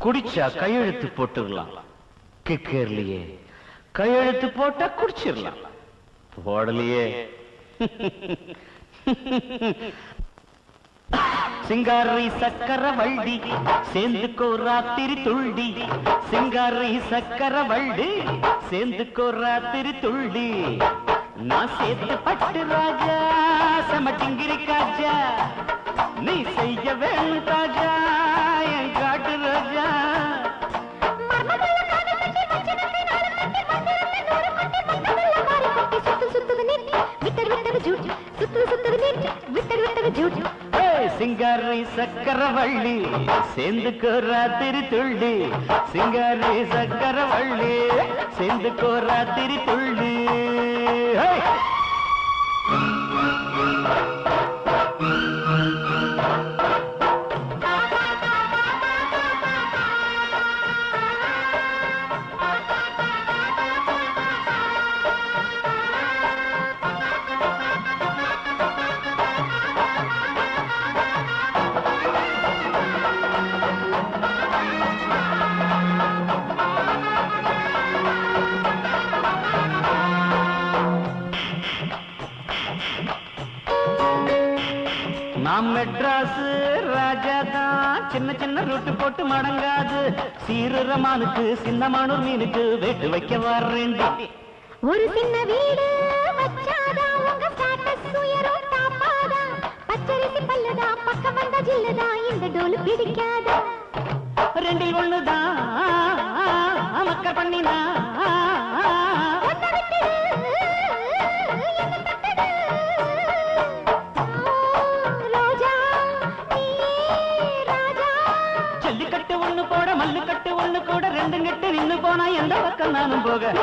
குடிச்சா கையெழுத்து போட்டுடலாம். கிக்கர்லயே கையெழுத்து போட்டா குடிச்சிடலாம். போடலையே சிங்காரி சக்கர வள்ளி சேர்ந்துக்கோ ராத்திரி துள்ளி. சிங்காரி சக்கர வள்ளி சேர்ந்துக்கோ ராத்திரி துள்ளி. நான் சேர்த்து பட்டு ராஜா சமட்டிங்கிரி காஜா. நீ செய்ய வேணும் ராஜா என் காட்டு ராஜா. சிங்காரி சக்கர வள்ளி சேர்ந்துக்கோ ராத்திரி துள்ளி. சிங்காரி சக்கர வள்ளி சேர்ந்துக்கோ ராத்திரி துள்ளி. நாம் மெட்ராஸ் ராஜா தான். சின்ன சின்ன ரூட்டு போட்டு மடங்காது. சீரமானுக்கு சின்னமானூர் மீனுக்கு வேட்டு வைக்க வர்றேண்டி. ஒரு சின்ன வீடு வச்சாதா உங்க ஸ்டேட்டஸ் உயரும் தாப்பாதா. பச்சரிசி பல்லுதா பக்கம் வந்த ஜில்லுதா இந்த டோலு பிடிக்காதா. ரெண்டில் ஒண்ணுதான் மக்க பண்ணினா. ஜல்லிக்கட்டு ஒண்ணு போட மல்லுக்கட்டு ஒண்ணு கூட ரெண்டு கட்டு நின்னு போனா எந்த பக்கம் நானும் போக.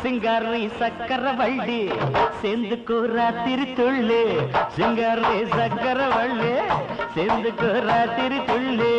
சிங்காரி சக்கர வள்ளி சேர்ந்துக்கோ ராத்திரி துள்ளி. சிங்காரி சக்கர வள்ளி சேர்ந்துக்கோ ராத்திரி துள்ளி.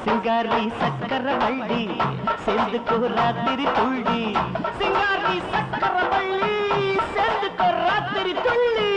சிங்காரி சக்கர வள்ளி சேர்ந்துக்கோ ராத்திரி துள்ளி. சிங்காரி சக்கர வள்ளி சேர்ந்துக்கோ ராத்திரி துள்ளி.